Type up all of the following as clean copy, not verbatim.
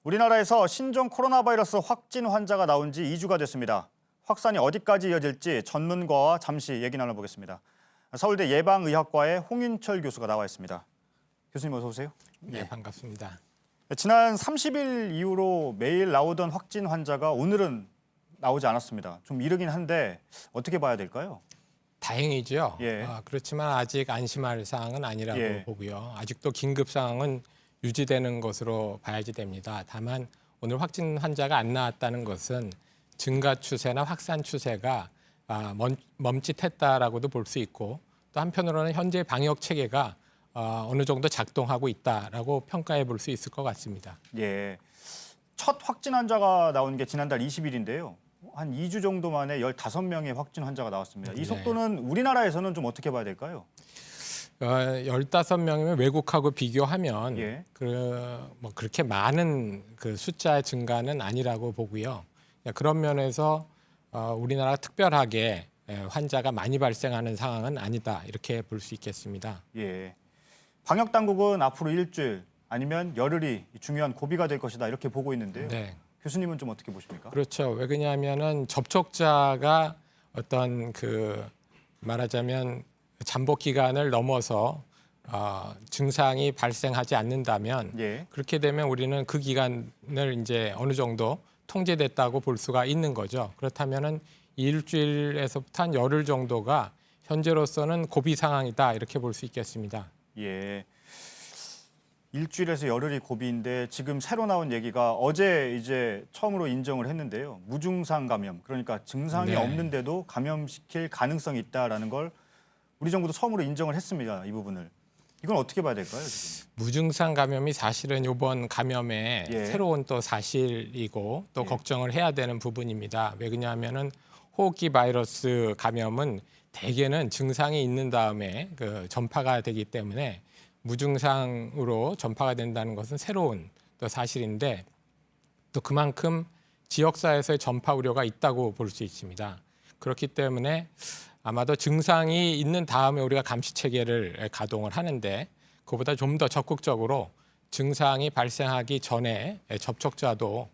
우리나라에서 신종 코로나 바이러스 확진 환자가 나온 지 2주가 됐습니다. 확산이 어디까지 이어질지 전문가와 잠시 얘기 나눠보겠습니다. 서울대 예방의학과의 홍윤철 교수가 나와 있습니다. 교수님 어서 오세요. 네, 반갑습니다. 지난 30일 이후로 매일 나오던 확진 환자가 오늘은 나오지 않았습니다. 좀 이르긴 한데 어떻게 봐야 될까요? 다행이죠. 예. 그렇지만 아직 안심할 사항은 아니라고 예. 보고요. 아직도 긴급 상황은 유지되는 것으로 봐야지 됩니다. 다만 오늘 확진 환자가 안 나왔다는 것은 증가 추세나 확산 추세가 멈칫했다라고도 볼 수 있고, 또 한편으로는 현재 방역 체계가 어느 정도 작동하고 있다라고 평가해 볼 수 있을 것 같습니다. 예. 첫 확진 환자가 나온 게 지난달 20일인데요. 한 2주 정도 만에 15명의 확진 환자가 나왔습니다. 이 네. 속도는 우리나라에서는 좀 어떻게 봐야 될까요? 15명이면 외국하고 비교하면 예. 그렇게 많은 그 숫자의 증가는 아니라고 보고요. 그런 면에서 우리나라가 특별하게 환자가 많이 발생하는 상황은 아니다, 이렇게 볼 수 있겠습니다. 예. 방역 당국은 앞으로 일주일 아니면 열흘이 중요한 고비가 될 것이다 이렇게 보고 있는데요. 네. 교수님은 좀 어떻게 보십니까? 그렇죠. 왜 그러냐면은 접촉자가 어떤 말하자면 잠복 기간을 넘어서 증상이 발생하지 않는다면, 예. 그렇게 되면 우리는 그 기간을 이제 어느 정도 통제됐다고 볼 수가 있는 거죠. 그렇다면은 일주일에서부터 한 열흘 정도가 현재로서는 고비 상황이다, 이렇게 볼 수 있겠습니다. 예. 일주일에서 열흘이 고비인데 지금 새로 나온 얘기가 어제 이제 처음으로 인정을 했는데요. 무증상 감염, 그러니까 증상이 네. 없는데도 감염시킬 가능성이 있다라는 걸 우리 정부도 처음으로 인정을 했습니다. 이 부분을. 이건 어떻게 봐야 될까요, 지금? 무증상 감염이 사실은 이번 감염의 예. 새로운 또 사실이고 또 예. 걱정을 해야 되는 부분입니다. 왜 그러냐면은 호흡기 바이러스 감염은 대개는 증상이 있는 다음에 전파가 되기 때문에 무증상으로 전파가 된다는 것은 새로운 또 사실인데, 또 그만큼 지역사회에서의 전파 우려가 있다고 볼 수 있습니다. 그렇기 때문에 아마도 증상이 있는 다음에 우리가 감시 체계를 가동을 하는데, 그보다 좀 더 적극적으로 증상이 발생하기 전에 접촉자도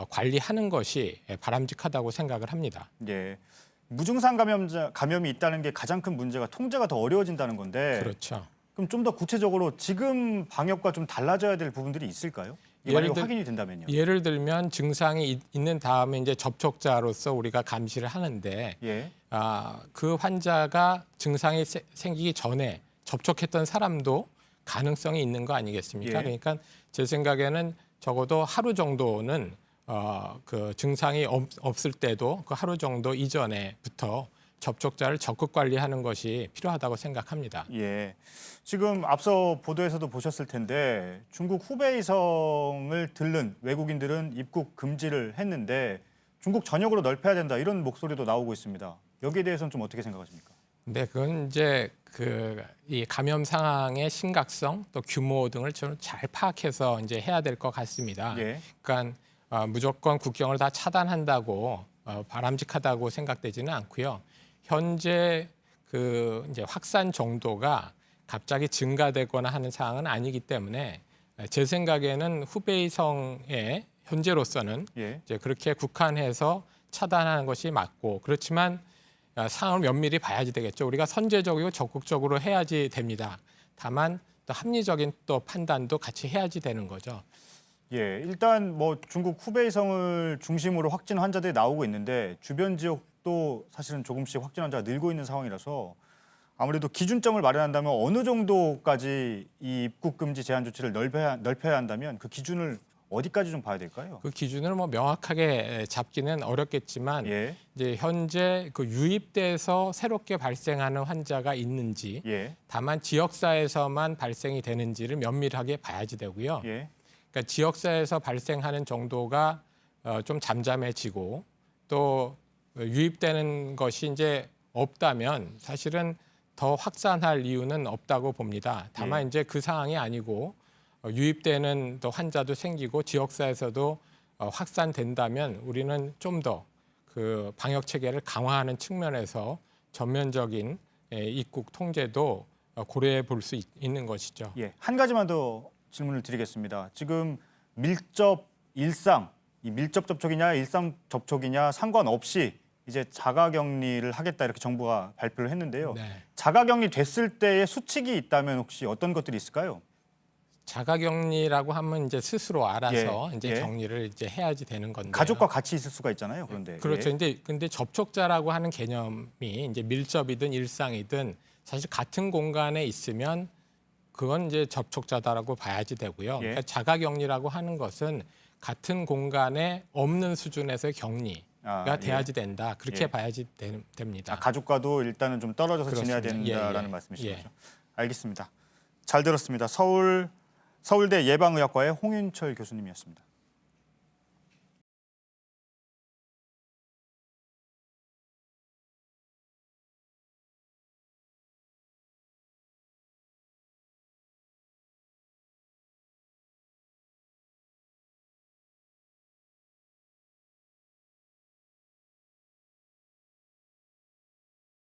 관리하는 것이 바람직하다고 생각을 합니다. 예. 무증상 감염이 있다는 게 가장 큰 문제가 통제가 더 어려워진다는 건데 그렇죠. 그럼 좀 더 구체적으로 지금 방역과 좀 달라져야 될 부분들이 있을까요? 이게 만약에 확인이 된다면요. 예를 들면 증상이 있는 다음에 이제 접촉자로서 우리가 감시를 하는데, 예. 그 환자가 증상이 생기기 전에 접촉했던 사람도 가능성이 있는 거 아니겠습니까? 예. 그러니까 제 생각에는 적어도 하루 정도는 그 증상이 없을 때도 그 하루 정도 이전에부터 접촉자를 적극 관리하는 것이 필요하다고 생각합니다. 예. 지금 앞서 보도에서도 보셨을 텐데 중국 후베이성을 들른 외국인들은 입국 금지를 했는데 중국 전역으로 넓혀야 된다 이런 목소리도 나오고 있습니다. 여기에 대해서는 좀 어떻게 생각하십니까? 네, 그건 이제 이 감염 상황의 심각성 또 규모 등을 좀 잘 파악해서 이제 해야 될 것 같습니다. 예. 그러니까 무조건 국경을 다 차단한다고 바람직하다고 생각되지는 않고요. 현재 이제 확산 정도가 갑자기 증가되거나 하는 상황은 아니기 때문에 제 생각에는 후베이성의 현재로서는 예. 이제 그렇게 국한해서 차단하는 것이 맞고, 그렇지만 상황을 면밀히 봐야지 되겠죠. 우리가 선제적이고 적극적으로 해야지 됩니다. 다만 또 합리적인 또 판단도 같이 해야지 되는 거죠. 예. 일단 뭐 중국 후베이성을 중심으로 확진 환자들이 나오고 있는데 주변 지역도 사실은 조금씩 확진 환자가 늘고 있는 상황이라서 아무래도 기준점을 마련한다면 어느 정도까지 이 입국 금지 제한 조치를 넓혀야 한다면 그 기준을 어디까지 좀 봐야 될까요? 그 기준을 뭐 명확하게 잡기는 어렵겠지만, 예. 이제 현재 유입돼서 새롭게 발생하는 환자가 있는지, 예. 다만 지역사에서만 발생이 되는지를 면밀하게 봐야지 되고요. 예. 그러니까 지역사에서 발생하는 정도가 좀 잠잠해지고 또 유입되는 것이 이제 없다면 사실은 더 확산할 이유는 없다고 봅니다. 다만 예. 이제 그 상황이 아니고 유입되는 또 환자도 생기고 지역사에서도 확산된다면 우리는 좀 더 그 방역 체계를 강화하는 측면에서 전면적인 입국 통제도 고려해 볼 수 있는 것이죠. 예. 한 가지만 더 질문을 드리겠습니다. 지금 밀접 일상, 이 밀접 접촉이냐 일상 접촉이냐 상관없이 이제 자가격리를 하겠다 이렇게 정부가 발표를 했는데요. 네. 자가격리 됐을 때의 수칙이 있다면 혹시 어떤 것들이 있을까요? 자가격리라고 하면 이제 스스로 알아서 예, 이제 예. 격리를 이제 해야지 되는 건데. 가족과 같이 있을 수가 있잖아요. 그런데 그렇죠. 예. 근데 접촉자라고 하는 개념이 이제 밀접이든 일상이든 사실 같은 공간에 있으면 그건 이제 접촉자다라고 봐야지 되고요. 예. 그러니까 자가격리라고 하는 것은 같은 공간에 없는 수준에서의 격리가 돼야지 된다. 그렇게 예. 봐야지 됩니다. 가족과도 일단은 좀 떨어져서 지내야 그렇습니다. 된다라는 예, 예. 말씀이신 예. 거죠. 알겠습니다. 잘 들었습니다. 서울대 예방의학과의 홍윤철 교수님이었습니다.